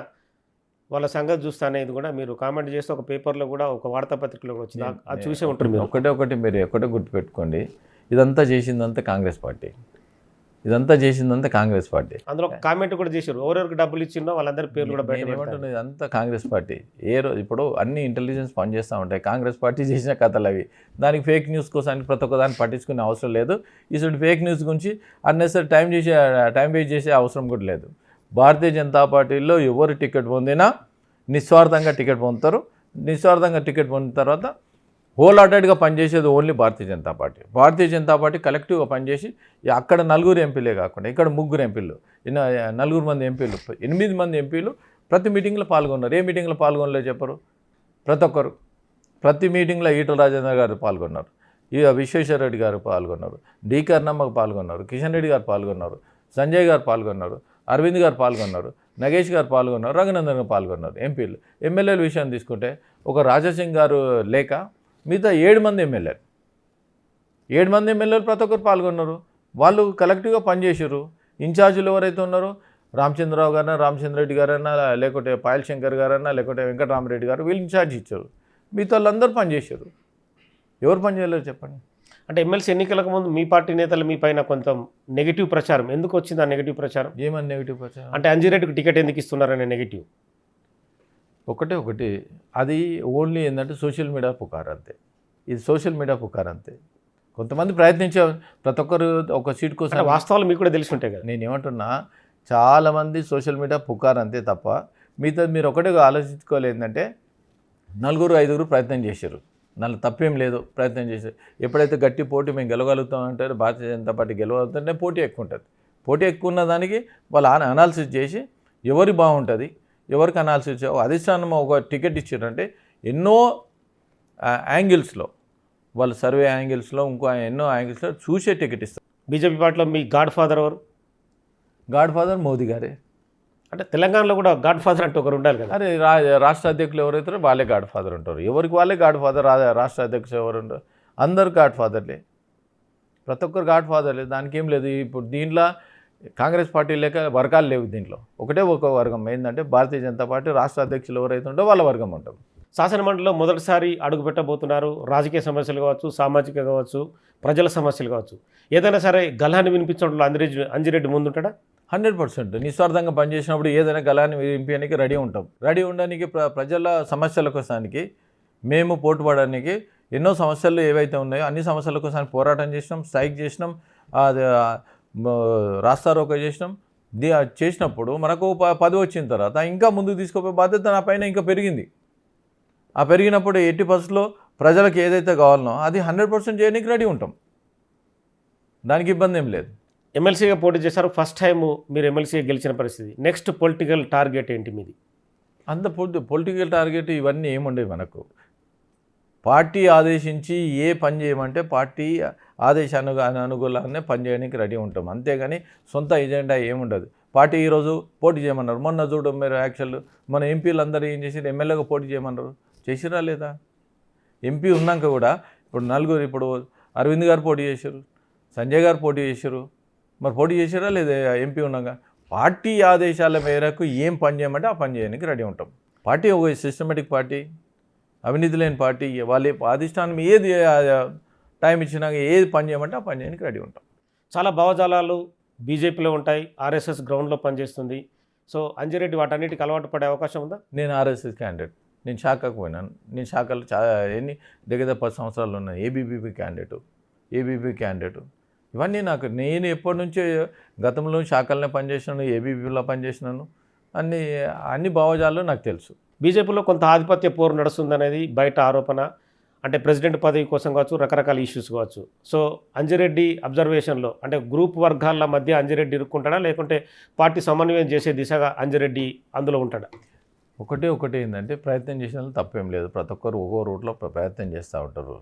వాళ్ళ సంగతి చూస్తానేది కూడా మీరు కామెంట్ చేస్తే ఒక పేపర్లో కూడా ఒక వార్తాపత్రికలో కూడా వచ్చింది. అది చూసే ఉంటారు మీరు. ఒకటి మీరు ఒకటే గుర్తుపెట్టుకోండి, ఇదంతా చేసిందంతా కాంగ్రెస్ పార్టీ. ఇదంతా చేసిందంతా కాంగ్రెస్ పార్టీ. అందులో ఒక కామెంట్ కూడా చేశారు, ఎవరెవరికి డబ్బులు ఇచ్చిందో వాళ్ళందరి పేర్లు కూడా బయట ఏమంటున్నది ఇదంతా కాంగ్రెస్ పార్టీ. ఇప్పుడు అన్ని ఇంటెలిజెన్స్ పనిచేస్తూ ఉంటాయి. కాంగ్రెస్ పార్టీ చేసిన కథలు అవి. దానికి ఫేక్ న్యూస్ కోసానికి ప్రతి ఒక్క దాన్ని పట్టించుకునే అవసరం లేదు. ఇటువంటి ఫేక్ న్యూస్ గురించి అన్నెసరీ టైం వేస్ట్ చేసే అవసరం కూడా లేదు. భారతీయ జనతా పార్టీలో ఎవరు టికెట్ పొందినా నిస్వార్థంగా టికెట్ పొందుతారు. నిస్వార్థంగా టికెట్ పొందిన తర్వాత హోల్ హార్టెడ్గా పనిచేసేది only Bharatiya Janata party. Bharatiya Janata party కలెక్టివ్గా పనిచేసి అక్కడ 4 ఎంపీలే కాకుండా ఇక్కడ 3 ఎంపీలు, 4 మంది ఎంపీలు, 8 మంది ఎంపీలు ప్రతి మీటింగ్లో పాల్గొన్నారు. ఏ మీటింగ్లో పాల్గొనలేదు చెప్పరు? ప్రతి ఒక్కరు ప్రతి మీటింగ్లో ఈటల రాజేందర్ గారు పాల్గొన్నారు, విశ్వేశ్వర రెడ్డి గారు పాల్గొన్నారు, డి కర్ణమ్మకు పాల్గొన్నారు, కిషన్ రెడ్డి గారు పాల్గొన్నారు, సంజయ్ గారు పాల్గొన్నారు, అరవింద్ గారు పాల్గొన్నారు, నగేష్ గారు పాల్గొన్నారు, రఘునందన్ గారు పాల్గొన్నారు. ఎంపీలు. ఎమ్మెల్యేల విషయాన్ని తీసుకుంటే ఒక రాజాసింగ్ గారు లేక మిగతా 7 మంది ఎమ్మెల్యేలు, 7 మంది ఎమ్మెల్యేలు ప్రతి ఒక్కరు పాల్గొన్నారు. వాళ్ళు కలెక్టివ్గా పనిచేసారు. ఇన్ఛార్జీలు ఎవరైతే ఉన్నారో రామచంద్రరావు గారైనా, రామచంద్రరెడ్డి గారైనా, లేకుంటే పాయల్ శంకర్ గారైనా, లేకుంటే వెంకటరామరెడ్డి గారు, వీళ్ళు ఇన్ఛార్జ్ ఇచ్చారు. మిగతా వాళ్ళందరూ పనిచేశారు. ఎవరు పని చేయలేరు చెప్పండి? అంటే ఎమ్మెల్సీ ఎన్నికలకు ముందు మీ పార్టీ నేతలు మీ పైన కొంత నెగిటివ్ ప్రచారం ఎందుకు వచ్చింది? ఆ నెగిటివ్ ప్రచారం ఏమని నెగిటివ్ ప్రచారం అంటే అంజిరెడ్డికి టికెట్ ఎందుకు ఇస్తున్నారనే నెగిటివ్ ఒకటి అది ఓన్లీ ఏంటంటే సోషల్ మీడియా పుకారు అంతే. ఇది సోషల్ మీడియా పుకారు అంతే. కొంతమంది ప్రయత్నించే ప్రతి ఒక్కరు ఒక సీట్ కోసం వాస్తవాలు మీకు కూడా తెలిసి ఉంటాయి కదా. నేను ఏమంటున్నా, చాలామంది సోషల్ మీడియా పుకారు అంతే తప్ప మిగతా మీరు ఒకటే ఆలోచించుకోవాలి. ఏంటంటే 4-5 ప్రయత్నం చేశారు, తప్పేం లేదు, ప్రయత్నం చేశారు. ఎప్పుడైతే గట్టి పోటీ మేము గెలవగలుగుతాం అంటే భారతీయ జనతా పార్టీ గెలవగలుగుతుంటే పోటీ ఎక్కువ ఉంటుంది. పోటీ ఎక్కువ ఉన్న దానికి వాళ్ళు అనాలిసిస్ చేసి ఎవరి బాగుంటుంది, ఎవరికి అనాలిసిస్ అధిష్టానం ఒక టికెట్ ఇచ్చారంటే ఎన్నో యాంగిల్స్లో, వాళ్ళ సర్వే యాంగిల్స్లో, ఎన్నో యాంగిల్స్లో చూసే టికెట్ ఇస్తారు. బీజేపీ పార్టీలో మీ గాడ్ ఫాదర్ ఎవరు? గాడ్ ఫాదర్ మోదీ గారే. అంటే తెలంగాణలో కూడా గాడ్ ఫాదర్ అంటే ఒకరు ఉండాలి కదా. అరే రాష్ట్ర అధ్యక్షులు ఎవరైతారో వాళ్ళే గాడ్ ఫాదర్ ఉంటారు. ఎవరికి వాళ్ళే గాడ్ ఫాదర్. రాష్ట్ర అధ్యక్షులు ఎవరు ఉంటారు? అందరు గాడ్ ఫాదర్లే, ప్రతి ఒక్కరు గాడ్ ఫాదర్లే. దానికి ఏం లేదు. ఇప్పుడు దీంట్లో కాంగ్రెస్ పార్టీ లేక వర్గాలు లేవు. దీంట్లో ఒకటే ఒక వర్గం ఏంటంటే భారతీయ జనతా పార్టీ రాష్ట్ర అధ్యక్షులు ఎవరైతే ఉంటో వాళ్ళ వర్గం ఉంటారు. శాసనమండలిలో మొదటిసారి అడుగు పెట్టబోతున్నారు. రాజకీయ సమస్యలు కావచ్చు, సామాజిక కావచ్చు, ప్రజల సమస్యలు కావచ్చు, ఏదైనా సరే గలాన్ని వినిపించడంలో అంజిరెడ్డి ముందుంటాడా? 100% నిస్వార్థంగా పనిచేసినప్పుడు ఏదైనా గలాన్ని వినిపించడానికి రెడీ ఉంటాం. రెడీ ఉండడానికి ప్రజల సమస్యల కోసానికి మేము పోటుపడడానికి ఎన్నో సమస్యలు ఏవైతే ఉన్నాయో అన్ని సమస్యల కోసానికి పోరాటం చేసినాం, స్ట్రైక్ చేసినాం, రాస్తారోకో చేసినాం. చేసినప్పుడు మనకు 10 వచ్చిన తర్వాత ఇంకా ముందుకు తీసుకుపోయే బాధ్యత నా పైన ఇంకా పెరిగింది. ఆ పెరిగినప్పుడు 80% ప్రజలకు ఏదైతే కావాలనో అది 100% చేయడానికి రెడీ ఉంటాం. దానికి ఇబ్బంది ఏం లేదు. ఎమ్మెల్సీగా పోటీ చేశారు, ఫస్ట్ టైం మీరు ఎమ్మెల్సీగా గెలిచిన పరిస్థితి. నెక్స్ట్ పొలిటికల్ టార్గెట్ ఏంటి మీది? అంత పొలిటికల్ టార్గెట్ ఇవన్నీ ఏముండేవి మనకు. పార్టీ ఆదేశించి ఏ పని చేయమంటే పార్టీ ఆదేశానికి అనుకూలంగానే పని చేయడానికి రెడీ ఉంటాం. అంతేగాని సొంత ఎజెండా ఏముండదు. పార్టీ ఈరోజు పోటీ చేయమన్నారు. మొన్న చూడు మీరు యాక్చువల్ మన ఎంపీలు అందరూ ఏం చేశారు? ఎమ్మెల్యేగా పోటీ చేయమన్నారు, చేసిరా లేదా? ఎంపీ ఉన్నాక కూడా ఇప్పుడు 4 ఇప్పుడు అరవింద్ గారు పోటీ చేశారు, సంజయ్ గారు పోటీ చేశారు. మరి పోటీ చేసిరా లేదా? ఎంపీ ఉన్నాక పార్టీ ఆదేశాల మేరకు ఏం పని చేయమంటే ఆ పని చేయడానికి రెడీ ఉంటాం. పార్టీ ఒక సిస్టమేటిక్ పార్టీ, అవినీతి లేని పార్టీ. వాళ్ళ అధిష్టానం ఏది టైం ఇచ్చినాక ఏది పని చేయమంటే ఆ పని చేయడానికి రెడీ ఉంటాం. చాలా భావజాలాలు బీజేపీలో ఉంటాయి, ఆర్ఎస్ఎస్ గ్రౌండ్లో పనిచేస్తుంది. సో అంజిరెడ్డి వాటన్నిటికి అలవాటు పడే అవకాశం ఉందా? నేను ఆర్ఎస్ఎస్ క్యాండిడేట్. నేను శాఖకు పోయినాను. నేను శాఖలు దగ్గర 10 సంవత్సరాలు ఉన్నాను. ఏబీపీ క్యాండిడేటు ఇవన్నీ నాకు. నేను ఎప్పటి నుంచో గతంలో శాఖలనే పనిచేసినాను, ఏబీపీలో పనిచేసినాను. అన్ని భావజాలు నాకు తెలుసు. బీజేపీలో కొంత ఆధిపత్య పోరు నడుస్తుందనేది బయట ఆరోపణ. అంటే ప్రెసిడెంట్ పదవి కోసం కావచ్చు, రకరకాల ఇష్యూస్ కావచ్చు. సో అంజిరెడ్డి అబ్జర్వేషన్లో అంటే గ్రూప్ వర్గాల మధ్య అంజిరెడ్డి ఇరుక్కుంటాడా, లేకుంటే పార్టీ సమన్వయం చేసే దిశగా అంజిరెడ్డి అందులో ఉంటాడా? ఒకటి ఏంటంటే ప్రయత్నం చేసిన తప్పేం లేదు. ప్రతి ఒక్కరు ఒక్కో రూట్లో ప్రయత్నం చేస్తూ ఉంటారు.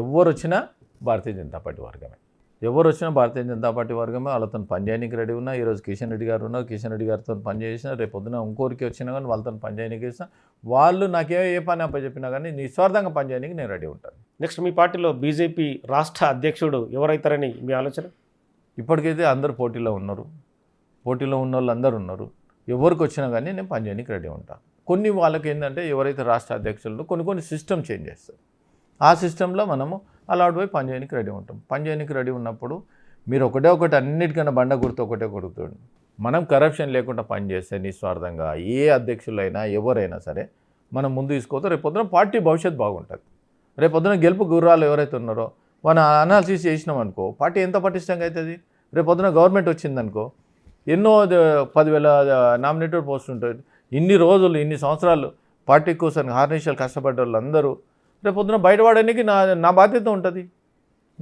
ఎవరు వచ్చినా భారతీయ జనతా పార్టీ వర్గమే. ఎవరు వచ్చినా భారతీయ జనతా పార్టీ వర్గమే. వాళ్ళతో పనిచేయడానికి రెడీ ఉన్నా. ఈరోజు కిషన్ రెడ్డి గారు ఉన్నారు. కిషన్ రెడ్డి గారితో పనిచేసిన రేపు పొద్దున ఇంకోరికి వచ్చినా కానీ వాళ్ళతో పనిచేయడానికి ఇస్తాను. వాళ్ళు నాకే ఏ పని అప్పచెప్పినా కానీ నిస్వార్థంగా పనిచేయడానికి నేను రెడీ ఉంటాను. నెక్స్ట్ మీ పార్టీలో బీజేపీ రాష్ట్ర అధ్యక్షుడు ఎవరైతారని మీ ఆలోచన? ఇప్పటికైతే అందరూ పోటీలో ఉన్నారు. పోటీలో ఉన్న వాళ్ళు అందరూ ఉన్నారు. ఎవరికి వచ్చినా కానీ నేను పనిచేయడానికి రెడీ ఉంటాను. కొన్ని వాళ్ళకి ఏంటంటే ఎవరైతే రాష్ట్ర అధ్యక్షులు కొన్ని సిస్టమ్ చేంజ్ చేస్తారు. ఆ సిస్టంలో మనము అలాంటి పోయి పనిచేయడానికి రెడీ ఉంటాం. పనిచేయడానికి రెడీ ఉన్నప్పుడు మీరు ఒకటి అన్నిటికన్నా బండ గుర్తు ఒకటే కొడుతుంది. మనం కరప్షన్ లేకుండా పనిచేస్తే నిస్వార్థంగా ఏ అధ్యక్షులైనా ఎవరైనా సరే మనం ముందు తీసుకోవద్దు. రేపొద్దున పార్టీ భవిష్యత్తు బాగుంటుంది. రేపొద్దున గెలుపు గుర్రాలు ఎవరైతే ఉన్నారో మన అనాలిసిస్ చేసినాం అనుకో పార్టీ ఎంత పటిష్టంగా అవుతుంది. రేపొద్దున గవర్నమెంట్ వచ్చిందనుకో ఎన్నో 10,000 నామినేటెడ్ పోస్ట్ ఉంటుంది. ఇన్ని రోజులు ఇన్ని సంవత్సరాలు పార్టీ కోసం హార్నిషాలు కష్టపడ్డ వాళ్ళందరూ రేపొద్దున బయటపడడానికి నా బాధ్యత ఉంటుంది.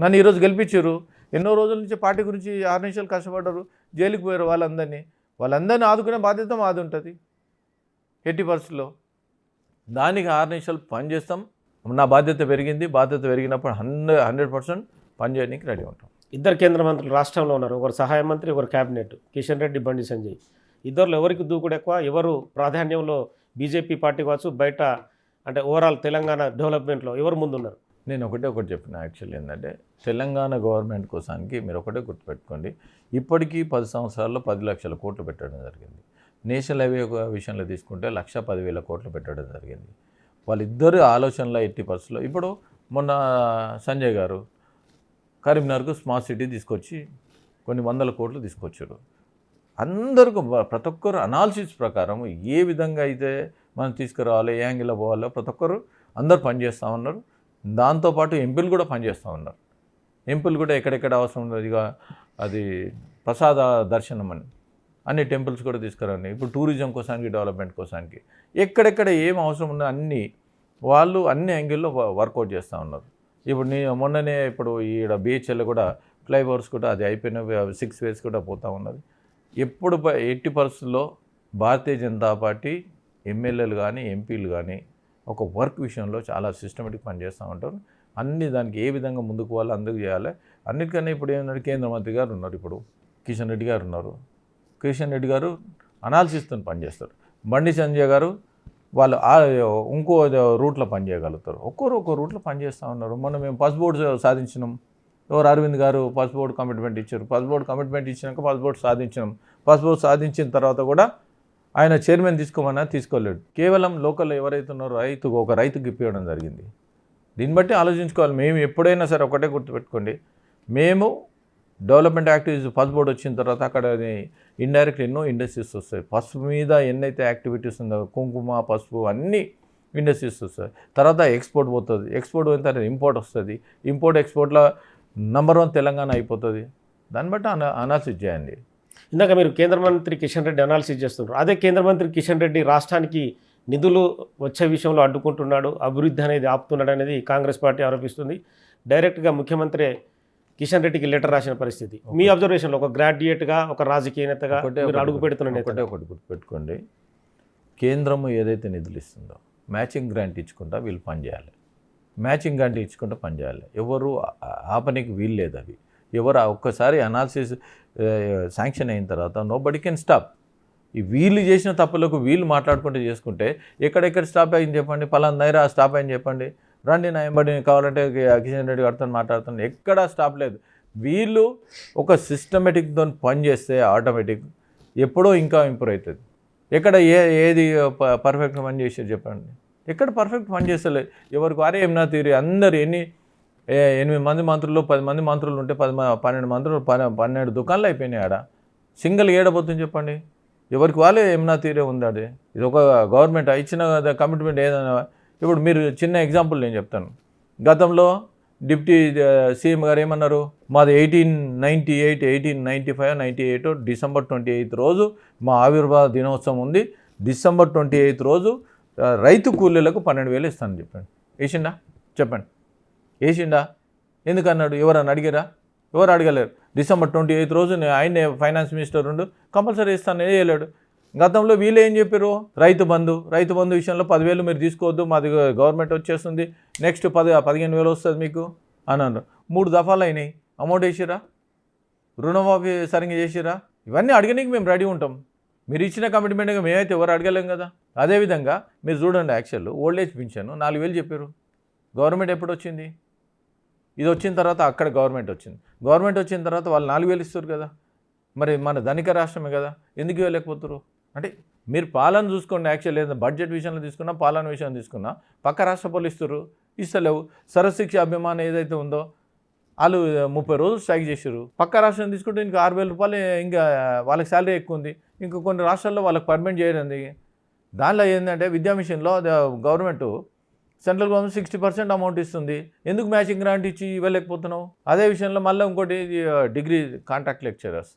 నన్ను ఈరోజు గెలిపించారు. ఎన్నో రోజుల నుంచి పార్టీ గురించి హార్నిషాలు కష్టపడ్డారు. జైలుకి పోయారు. వాళ్ళందరినీ ఆదుకునే బాధ్యత మాది ఉంటుంది. 80% దానికి హార్నిషాలు పనిచేస్తాం. నా బాధ్యత పెరిగింది. బాధ్యత పెరిగినప్పుడు 100% పనిచేయడానికి రెడీ ఉంటాం. ఇద్దరు కేంద్ర మంత్రులు రాష్ట్రంలో ఉన్నారు. ఒకరు సహాయ మంత్రి, ఒకరు క్యాబినెట్. కిషన్ రెడ్డి, బండి సంజయ్. ఇద్దరులో ఎవరికి దూకుడు ఎక్కువ? ఎవరు ప్రాధాన్యంలో బీజేపీ పార్టీ కావచ్చు బయట అంటే ఓవరాల్ తెలంగాణ డెవలప్మెంట్లో ఎవరు ముందున్నారు? నేను ఒకటి చెప్పిన యాక్చువల్లీ ఏంటంటే తెలంగాణ గవర్నమెంట్ కోసానికి మీరు ఒకటే గుర్తుపెట్టుకోండి. ఇప్పటికీ 10 సంవత్సరాల్లో 10 లక్షల కోట్లు పెట్టడం జరిగింది. నేషనల్ హైవే విషయంలో తీసుకుంటే 1,10,000 కోట్లు పెట్టడం జరిగింది. వాళ్ళిద్దరు ఆలోచనలో 80%. ఇప్పుడు మొన్న సంజయ్ గారు కరీంనగర్కు స్మార్ట్ సిటీ తీసుకొచ్చి కొన్ని 100 కోట్లు తీసుకొచ్చారు. అందరికీ ప్రతి ఒక్కరు అనాలిసిస్ ప్రకారం ఏ విధంగా అయితే మనం తీసుకురావాలి, ఏ యాంగిల్లో పోవాలో ప్రతి ఒక్కరు అందరూ పనిచేస్తూ ఉన్నారు. దాంతోపాటు ఎంపీలు కూడా పనిచేస్తూ ఉన్నారు. ఎంపీలు కూడా ఎక్కడెక్కడ అవసరం ఉన్నది అది ప్రసాద దర్శనం అని అన్ని టెంపుల్స్ కూడా తీసుకురండి. ఇప్పుడు టూరిజం కోసానికి డెవలప్మెంట్ కోసానికి ఎక్కడెక్కడ ఏం అవసరం ఉందో వాళ్ళు అన్ని యాంగిల్లో వర్కౌట్ చేస్తూ ఉన్నారు. ఇప్పుడు మొన్ననే ఇప్పుడు ఈడ బీహెచ్ఎల్ కూడా ఫ్లైఓవర్స్ కూడా అది అయిపోయిన 6 వేస్ కూడా పోతూ ఉన్నది. ఎప్పుడు 80%లో భారతీయ జనతా పార్టీ ఎమ్మెల్యేలు కానీ ఎంపీలు కానీ ఒక వర్క్ విషయంలో చాలా సిస్టమేటిక్ పనిచేస్తూ ఉంటారు. అన్ని దానికి ఏ విధంగా ముందుకు పోవాలో అందుకు చేయాలి. అన్నిటికన్నా ఇప్పుడు ఏంటంటే కేంద్ర మంత్రి గారు ఉన్నారు. ఇప్పుడు కిషన్ రెడ్డి గారు ఉన్నారు. కిషన్ రెడ్డి గారు అనాలిసిస్తో పనిచేస్తారు. బండి సంజయ్ గారు వాళ్ళు ఇంకో రూట్లో పనిచేయగలుగుతారు. ఒక్కో రూట్లో పనిచేస్తూ ఉన్నారు. మొన్న మేము పస్ బోర్డు సాధించినాం. ఎవరు అరవింద్ గారు పస్ బోర్డు కమిట్మెంట్ ఇచ్చారు. పస్ బోర్డు కమిట్మెంట్ ఇచ్చినాక పస్ బోర్డు సాధించినాం. పస్ బోర్డు సాధించిన తర్వాత కూడా ఆయన చైర్మన్ తీసుకోమన్నా తీసుకోలేడు. కేవలం లోకల్లో ఎవరైతే ఉన్నారో రైతుకి ఇప్పించడం జరిగింది. దీన్ని బట్టి ఆలోచించుకోవాలి. మేము ఎప్పుడైనా సరే ఒకటే గుర్తుపెట్టుకోండి, మేము డెవలప్మెంట్ యాక్టివిటీస్ పస్ బోర్డు వచ్చిన తర్వాత అక్కడ ఇండైరెక్ట్ ఎన్నో ఇండస్ట్రీస్ వస్తాయి. పసుపు మీద ఎన్నైతే యాక్టివిటీస్ ఉందో కుంకుమ, పసుపు అన్నీ ఇండస్ట్రీస్ వస్తాయి. తర్వాత ఎక్స్పోర్ట్ పోతుంది. ఎక్స్పోర్ట్ పోయిన తర్వాత ఇంపోర్ట్ వస్తుంది. ఎక్స్పోర్ట్లో నంబర్ 1 తెలంగాణ అయిపోతుంది. దాన్ని బట్టి అనాలిసిస్ చేయండి. ఇందాక మీరు కేంద్ర మంత్రి కిషన్ రెడ్డి అనాలిసిస్ చేస్తున్నారు. అదే కేంద్ర మంత్రి కిషన్ రెడ్డి రాష్ట్రానికి నిధులు వచ్చే విషయంలో అడ్డుకుంటున్నాడు, అభివృద్ధి అనేది ఆపుతున్నాడు అనేది కాంగ్రెస్ పార్టీ ఆరోపిస్తుంది. డైరెక్ట్గా ముఖ్యమంత్రి కిషన్ రెడ్డికి లెటర్ రాసిన పరిస్థితి. మీ అబ్జర్వేషన్లో ఒక గ్రాడ్యుయేట్గా, ఒక రాజకీయ నేతగా మీరు అడుగు పెడుతున్న ఒకటి గుర్తుపెట్టుకోండి. కేంద్రము ఏదైతే నిధులు ఇస్తుందో మ్యాచింగ్ గ్రాంట్ ఇచ్చుకుంటా వీళ్ళు పనిచేయాలి. మ్యాచింగ్ గ్రాంట్ ఇచ్చుకుంటా పనిచేయాలి. ఎవరు ఆపనికి వీలు లేదు. అవి ఎవరు ఒక్కసారి అనాలిసిస్ శాంక్షన్ అయిన తర్వాత నోబడీ కెన్ స్టాప్. ఈ వీళ్ళు చేసిన తప్పులకు వీళ్ళు మాట్లాడుకుంటూ చేసుకుంటే ఎక్కడెక్కడ స్టాప్ అయింది చెప్పండి, పలానా దగ్గర స్టాప్ అయింది చెప్పండి, రండి నా ఎంబడి కావాలంటే కిషన్ రెడ్డి గారితో మాట్లాడుతున్నాను, ఎక్కడా స్టాప్ లేదు. వీళ్ళు ఒక సిస్టమేటిక్తో పని చేస్తే ఆటోమేటిక్ ఎప్పుడో ఇంకా ఇంప్రూవ్ అవుతుంది. ఎక్కడ ఏది పర్ఫెక్ట్ పని చేసేది చెప్పండి, ఎక్కడ పర్ఫెక్ట్ పని చేస్తలేదు. ఎవరికి వారే ఏమన్నా తీరి అందరు 8 మంది మంత్రులు 10 మంది మంత్రులు ఉంటే 12 మంత్రులు 12 దుకాణాలు అయిపోయినాయి. ఆడ సింగిల్ ఏడబోతుంది చెప్పండి. ఎవరికి వాళ్ళే ఏమన్నా తీరే ఉంది. అది ఇది ఒక గవర్నమెంట్ ఇచ్చిన కమిట్మెంట్ ఏదైనా. ఇప్పుడు మీరు చిన్న ఎగ్జాంపుల్ నేను చెప్తాను. గతంలో డిప్యూటీ సీఎం గారు ఏమన్నారు, మాది 1895 డిసెంబర్ 28 రోజు మా ఆవిర్భావ దినోత్సవం ఉంది, డిసెంబర్ 28 రోజు రైతు కూలీలకు 12,000 ఇస్తానని చెప్పండి. వేసిండా చెప్పండి, వేసిండా? ఎందుకన్నాడు? ఎవరన్నా అడిగారా? ఎవరు అడగలేరు. డిసెంబర్ 28 రోజు ఆయనే ఫైనాన్స్ మినిస్టర్ ఉండు కంపల్సరీ ఇస్తాను వేయలేడు. గతంలో వీళ్ళు ఏం చెప్పారు, రైతు బంధు విషయంలో 10,000 మీరు తీసుకోవద్దు, మాది గవర్నమెంట్ వచ్చేస్తుంది, నెక్స్ట్ 15,000 వస్తుంది మీకు అని అన్నారు. 3 దఫాలు అయినాయి, అమౌంట్ వేసిరా, రుణమాఫీ సరిగ్గా చేసిరా, ఇవన్నీ అడగడానికి మేము రెడీ ఉంటాం. మీరు ఇచ్చిన కమిట్మెంట్గా మేమైతే ఎవరు అడగలేం కదా. అదేవిధంగా మీరు చూడండి, యాక్చువల్ ఓల్డ్ ఏజ్ పింఛన్ 4,000 చెప్పారు, గవర్నమెంట్ ఎప్పుడు వచ్చింది, ఇది వచ్చిన తర్వాత అక్కడ గవర్నమెంట్ వచ్చిన తర్వాత వాళ్ళు 4,000 ఇస్తారు కదా. మరి మన ధనిక రాష్ట్రమే కదా, ఎందుకు ఇవ్వలేకపోతారు అంటే మీరు పాలన చూసుకోండి. యాక్చువల్ ఏదైనా బడ్జెట్ విషయంలో తీసుకున్నా, పాలన విషయంలో తీసుకున్నా పక్క రాష్ట్ర వాళ్ళు ఇస్తలేవు. సర్వశిక్ష అభిమానం ఏదైతే ఉందో వాళ్ళు 30 రోజులు స్ట్రైక్ చేశారు. పక్క రాష్ట్రం తీసుకుంటే ఇంకా 6,000 రూపాయలు, ఇంకా వాళ్ళకి శాలరీ ఎక్కువ ఉంది. ఇంకా కొన్ని రాష్ట్రాల్లో వాళ్ళకి పర్మనెంట్ చేయరండి. దానిలో ఏంటంటే విద్యా మిషన్లో గవర్నమెంట్, సెంట్రల్ గవర్నమెంట్ 60% అమౌంట్ ఇస్తుంది, ఎందుకు మ్యాచింగ్ గ్రాంట్ ఇచ్చి ఇవ్వలేకపోతున్నావు? అదే విషయంలో మళ్ళీ ఇంకోటి degree contract lecturers,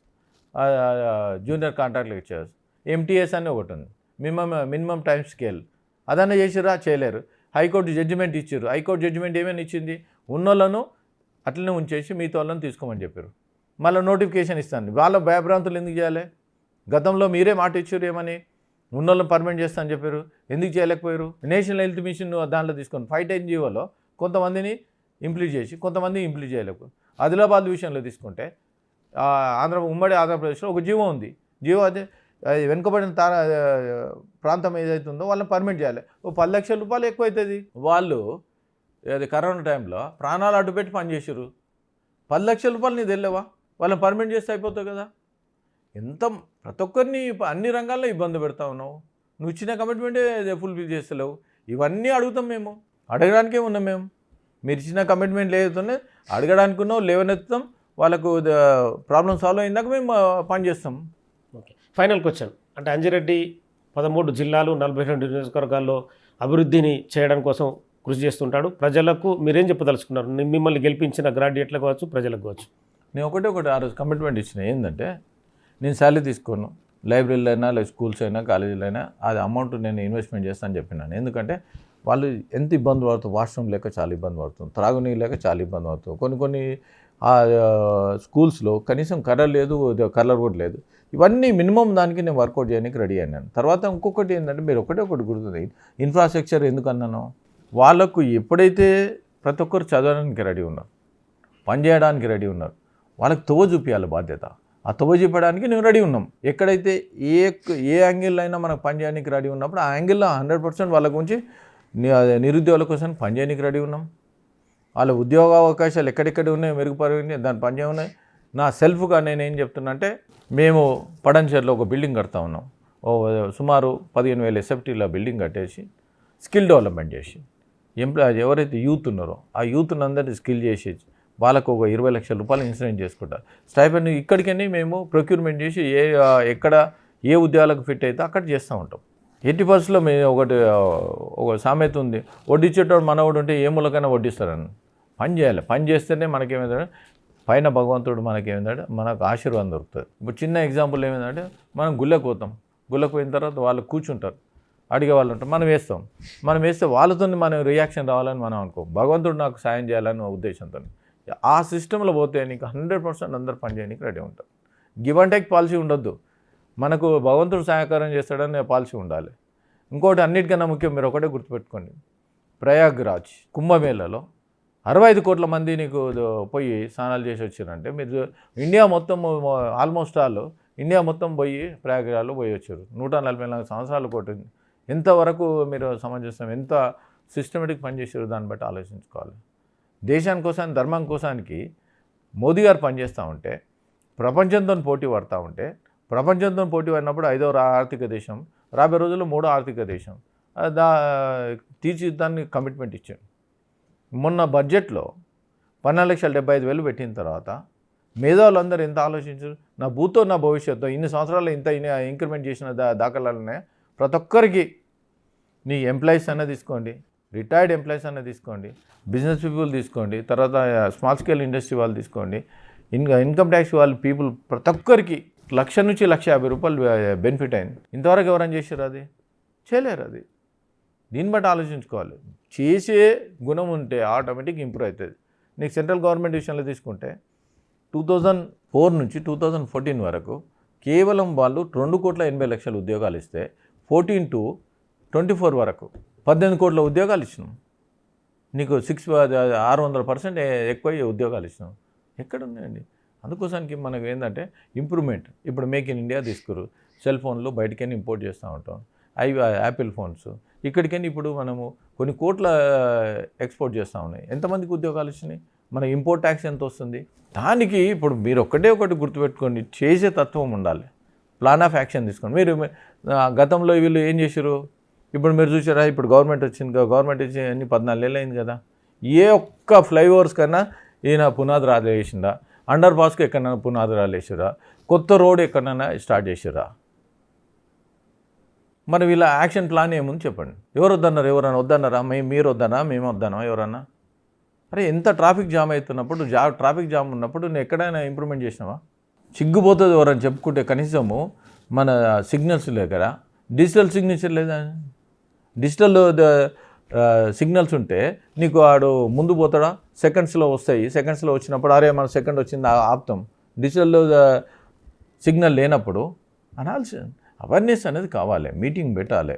junior contract lecturers, MTS అని ఒకటి ఉంది, మినిమం టైం స్కేల్, అదన్నా చేసిరా, చేయలేరు. హైకోర్టు జడ్జిమెంట్ ఇచ్చారు. హైకోర్టు జడ్జిమెంట్ ఏమైనా ఇచ్చింది, ఉన్నోళ్ళను అట్లనే ఉంచేసి మిగతా వాళ్ళని తీసుకోమని చెప్పారు. మళ్ళీ నోటిఫికేషన్ ఇస్తాను. వాళ్ళ భయభ్రాంతులు ఎందుకు చేయాలి? గతంలో మీరే మాట ఇచ్చారు ఏమని, ఉన్నోళ్ళని పర్మనెంట్ చేస్తా అని చెప్పారు, ఎందుకు చేయలేకపోయారు? నేషనల్ హెల్త్ మిషన్ దాంట్లో తీసుకొని 510 జీవోలో కొంతమందిని ఇంప్లీట్ చేసి కొంతమంది ఇంప్లీట్ చేయలేకపోయారు. ఆదిలాబాద్ విషయంలో తీసుకుంటే ఉమ్మడి ఆంధ్రప్రదేశ్లో ఒక జీవో ఉంది. జీవో అదే వెనుకబడిన ప్రాంతం ఏదైతే ఉందో వాళ్ళని పర్మనెంట్ చేయాలి. ఓ 10 లక్షల రూపాయలు ఎక్కువ అవుతుంది. వాళ్ళు అది కరోనా టైంలో ప్రాణాలు అడ్డుపెట్టి పనిచేసారు. 10 లక్షల రూపాయలు నీకు తెలియవా? వాళ్ళని పర్మనెంట్ చేస్తే అయిపోతావు కదా. ఎంత ప్రతి ఒక్కరిని అన్ని రంగాల్లో ఇబ్బంది పెడతా ఉన్నావు. నువ్వు ఇచ్చిన కమిట్మెంటే ఫుల్ఫిల్ చేస్తలేవు. ఇవన్నీ అడుగుతాం మేము, అడగడానికే ఉన్నాం మేము. మీరు ఇచ్చిన కమిట్మెంట్ లేదుతోనే అడగడానికి ఉన్నావు, లేవనెత్తుతాం. వాళ్ళకు ప్రాబ్లం సాల్వ్ అయిందాక మేము పనిచేస్తాం. ఓకే, ఫైనల్ క్వశ్చన్ అంటే అంజిరెడ్డి 13 జిల్లాలు 42 నియోజకవర్గాల్లో అభివృద్ధిని చేయడం కోసం కృషి చేస్తుంటాడు. ప్రజలకు మీరేం చెప్పదలుచుకున్నారు? మిమ్మల్ని గెలిపించిన గ్రాడ్యుయేట్లు కావచ్చు, ప్రజలకు కావచ్చు. నేను ఒకటి ఆ రోజు కమిట్మెంట్ ఇచ్చిన ఏంటంటే, నేను శాలరీ తీసుకోను, లైబ్రరీలో అయినా లేదా స్కూల్స్ అయినా కాలేజీలో అయినా అది అమౌంట్ నేను ఇన్వెస్ట్మెంట్ చేస్తానని చెప్పినాను. ఎందుకంటే వాళ్ళు ఎంత ఇబ్బంది పడుతుంది, వాష్రూమ్ లేక చాలా ఇబ్బంది పడుతుంది, త్రాగునీరు లేక చాలా ఇబ్బంది పడుతుంది. కొన్ని స్కూల్స్లో కనీసం కలర్ లేదు, కలర్ కూడా లేదు. ఇవన్నీ మినిమం దానికి నేను వర్కౌట్ చేయడానికి రెడీ అయినాను. తర్వాత ఇంకొకటి ఏంటంటే, మీరు ఒకటి గుర్తుంది, ఇన్ఫ్రాస్ట్రక్చర్ ఎందుకు అన్నాను, వాళ్ళకు ఎప్పుడైతే ప్రతి ఒక్కరు చదవడానికి రెడీ ఉన్నారు, పనిచేయడానికి రెడీ ఉన్నారు, వాళ్ళకి తోవ చూపించాలి బాధ్యత. ఆ తోవ చూపడానికి మేము రెడీ ఉన్నాం. ఎక్కడైతే ఏ యాంగిల్లో అయినా మనకు పనిచేయడానికి రెడీ ఉన్నప్పుడు ఆ యాంగిల్లో 100% వాళ్ళ గురించి నిరుద్యోగుల కోసం పనిచేయడానికి రెడీ ఉన్నాం. వాళ్ళ ఉద్యోగ అవకాశాలు ఎక్కడెక్కడ ఉన్నాయో మెరుగుపరిగి దాని పనిచేయ ఉన్నాయి. నా సెల్ఫ్గా నేనేం చెప్తున్నా అంటే, మేము పడంచేరులో ఒక బిల్డింగ్ కడతా ఉన్నాం. సుమారు 15,000 SFTలో బిల్డింగ్ కట్టేసి స్కిల్ డెవలప్మెంట్ చేసి ఎవరైతే యూత్ ఉన్నారో ఆ యూత్ని అందరినీ స్కిల్ చేసి వాళ్ళకు ఒక 20 లక్షల రూపాయలు ఇన్సూరెన్స్ చేసుకుంటారు. స్టైపెండ్ ఇక్కడికని మేము ప్రొక్యూర్మెంట్ చేసి ఎక్కడ ఏ ఉద్యోగాలకు ఫిట్ అయితే అక్కడ చేస్తూ ఉంటాం. 80%లో మేము ఒక సామెత ఉంది, వడ్డించేటోడు మనవాడు ఉంటే ఏ మూలకైనా వడ్డిస్తారని. పని చేయాలి, పని చేస్తేనే మనకేమైందంటే పైన భగవంతుడు మనకేమైందంటే మనకు ఆశీర్వాదం దొరుకుతుంది. ఇప్పుడు చిన్న ఎగ్జాంపుల్ ఏమైందంటే, మనం గుళ్ళకు పోతాం, గుళ్ళకు పోయిన తర్వాత వాళ్ళు కూర్చుంటారు, అడిగే వాళ్ళు ఉంటారు, మనం వేస్తే వాళ్ళతో మనం రియాక్షన్ రావాలని మనం అనుకో, భగవంతుడు నాకు సాయం చేయాలని ఉద్దేశంతో ఆ సిస్టంలో పోతే నీకు 100% అందరు పని చేయడానికి రెడీ ఉంటారు. గివ్ అండ్ టేక్ పాలసీ ఉండొద్దు, మనకు భగవంతుడు సహాయకారం చేస్తాడని పాలసీ ఉండాలి. ఇంకోటి అన్నిటికన్నా ముఖ్యం, మీరు ఒకటే గుర్తుపెట్టుకోండి, ప్రయాగ్రాజ్ కుంభమేళలో 65 కోట్ల మంది నీకు పోయి స్నానాలు చేసి వచ్చారంటే, మీరు ఇండియా మొత్తం ఆల్మోస్ట్ ఇండియా మొత్తం పోయి ప్రయాగ్రాజ్లో పోయి వచ్చారు. 144 సంవత్సరాలు కొట్టింది. ఎంతవరకు మీరు సమంజసం, ఎంత సిస్టమేటిక్ పనిచేసారు, దాన్ని బట్టి ఆలోచించుకోవాలి. దేశాని కోసం, ధర్మం కోసానికి మోదీ గారు పనిచేస్తూ ఉంటే, ప్రపంచంతో పోటీ పడుతూ ఉంటే, ప్రపంచంతో పోటీ పడినప్పుడు 5వ ఆర్థిక దేశం, రాబోయే రోజుల్లో 3వ ఆర్థిక దేశం తీర్చిదిద్దానికి కమిట్మెంట్ ఇచ్చాడు. మొన్న బడ్జెట్లో 12,75,000 పెట్టిన తర్వాత మేధావులందరూ ఎంత ఆలోచించారు, నా భూతో నా భవిష్యత్తు, ఇన్ని సంవత్సరాలు ఇంత ఇంక్రిమెంట్ చేసిన దాఖలాలనే ప్రతి ఒక్కరికి, నీ ఎంప్లాయీస్ అన్న తీసుకోండి, రిటైర్డ్ ఎంప్లాయీస్ అన్న తీసుకోండి, బిజినెస్ పీపుల్ తీసుకోండి, తర్వాత స్మాల్ స్కేల్ ఇండస్ట్రీ వాళ్ళు తీసుకోండి, ఇన్కమ్ ట్యాక్స్ వాళ్ళు పీపుల్, ప్రతి ఒక్కరికి 1,00,000 నుంచి 1,50,000 రూపాయలు బెనిఫిట్ అయింది. ఇంతవరకు ఎవరైనా చేశారు? అది చేయలేరు. అది దీన్ని బట్టి ఆలోచించుకోవాలి. చేసే గుణం ఉంటే ఆటోమేటిక్ ఇంప్రూవ్ అవుతుంది. నీకు సెంట్రల్ గవర్నమెంట్ విషయంలో తీసుకుంటే 2004 నుంచి 2014 వరకు కేవలం వాళ్ళు 2,80,00,000 ఉద్యోగాలు ఇస్తే 14 to 24 వరకు 18 కోట్ల ఉద్యోగాలు ఇచ్చినాం. నీకు 600% ఎక్కువ ఉద్యోగాలు ఇచ్చినాం. ఎక్కడ ఉన్నాయండి? అందుకోసానికి మనకు ఏంటంటే ఇంప్రూవ్మెంట్. ఇప్పుడు మేక్ ఇన్ ఇండియా తీసుకురు, సెల్ ఫోన్లు బయటకైనా ఇంపోర్ట్ చేస్తూ ఉంటాం, యాపిల్ ఫోన్స్ ఇక్కడికైనా ఇప్పుడు మనము కొన్ని కోట్ల ఎక్స్పోర్ట్ చేస్తూ ఉన్నాయి. ఎంతమందికి ఉద్యోగాలు ఇచ్చినాయి? మన ఇంపోర్ట్ ట్యాక్స్ ఎంత వస్తుంది? దానికి ఇప్పుడు మీరు ఒకటి గుర్తుపెట్టుకోండి, చేసే తత్వం ఉండాలి, ప్లాన్ ఆఫ్ యాక్షన్ తీసుకోండి. మీరు గతంలో వీళ్ళు ఏం చేశారు? ఇప్పుడు మీరు చూసారా, ఇప్పుడు గవర్నమెంట్ వచ్చింది, గవర్నమెంట్ వచ్చి అన్ని 14 ఏళ్ళు అయింది కదా, ఏ ఒక్క ఫ్లైఓవర్స్ కన్నా ఈయన పునాది రాళ్ళు వేసిందా? అండర్ పాస్కి ఎక్కడైనా పునాది రాళ్ళు వేసారా? కొత్త రోడ్ ఎక్కడైనా స్టార్ట్ చేసారా? మరి వీళ్ళ యాక్షన్ ప్లాన్ ఏముంది చెప్పండి. ఎవరు వద్దన్నారు? ఎవరైనా వద్దన్నారా? మీరు వద్దనా? మేము వద్దనా? ఎవరన్నా? అరే ఎంత ట్రాఫిక్ జామ్ అవుతున్నప్పుడు, ట్రాఫిక్ జామ్ ఉన్నప్పుడు నువ్వు ఎక్కడైనా ఇంప్రూవ్మెంట్ చేసినావా? సిగ్గుపోతుంది ఎవరైనా చెప్పుకుంటే. కనీసము మన సిగ్నల్స్ దగ్గర డిజిటల్ సిగ్నేచర్ లేదా? డిజిటల్ సిగ్నల్స్ ఉంటే నీకు వాడు ముందు పోతాడా? సెకండ్స్లో వస్తాయి. సెకండ్స్లో వచ్చినప్పుడు అరే మన సెకండ్ వచ్చింది ఆపుతాం. డిజిటల్ సిగ్నల్ లేనప్పుడు అనాల్సిన అవేర్నెస్ అనేది కావాలి. మీటింగ్ పెట్టాలి,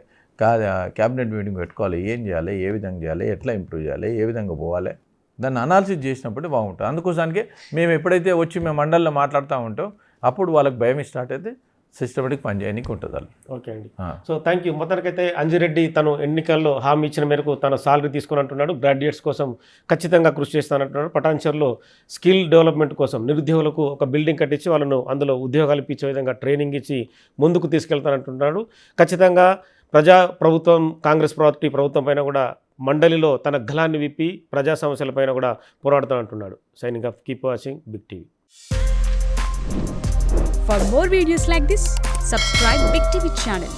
క్యాబినెట్ మీటింగ్ పెట్టుకోవాలి. ఏం చేయాలి, ఏ విధంగా చేయాలి, ఎట్లా ఇంప్రూవ్ చేయాలి, ఏ విధంగా పోవాలి, దాన్ని అనాలిసిస్ చేసినప్పుడే బాగుంటుంది. అందుకోసానికి మేము ఎప్పుడైతే వచ్చి మేము మండలిలో మాట్లాడుతూ ఉంటాం అప్పుడు వాళ్ళకి భయం స్టార్ట్ అయితే సిస్టమేటిక్ పని చేయడానికి ఉంటుంది వాళ్ళు. ఓకే అండి. So thank you. మొత్తానికైతే అంజిరెడ్డి తను ఎన్నికల్లో హామీ ఇచ్చిన మేరకు తన సాలరీ తీసుకుని అంటున్నాడు. గ్రాడ్యుయేట్స్ కోసం ఖచ్చితంగా కృషి చేస్తానంటున్నాడు. పటాన్చెరులో స్కిల్ డెవలప్మెంట్ కోసం నిరుద్యోగులకు ఒక బిల్డింగ్ కట్టించి వాళ్ళను అందులో ఉద్యోగాలు ఇప్పించే విధంగా ట్రైనింగ్ ఇచ్చి ముందుకు తీసుకెళ్తానంటున్నాడు. ఖచ్చితంగా ప్రభుత్వం కాంగ్రెస్ పార్టీ ప్రభుత్వం పైన కూడా మండలిలో తన గళాన్ని విప్పి ప్రజా సమస్యలపైన కూడా పోరాడుతానంటున్నాడు. Signing off, keep watching Big TV. For more videos like this, subscribe Big TV channel.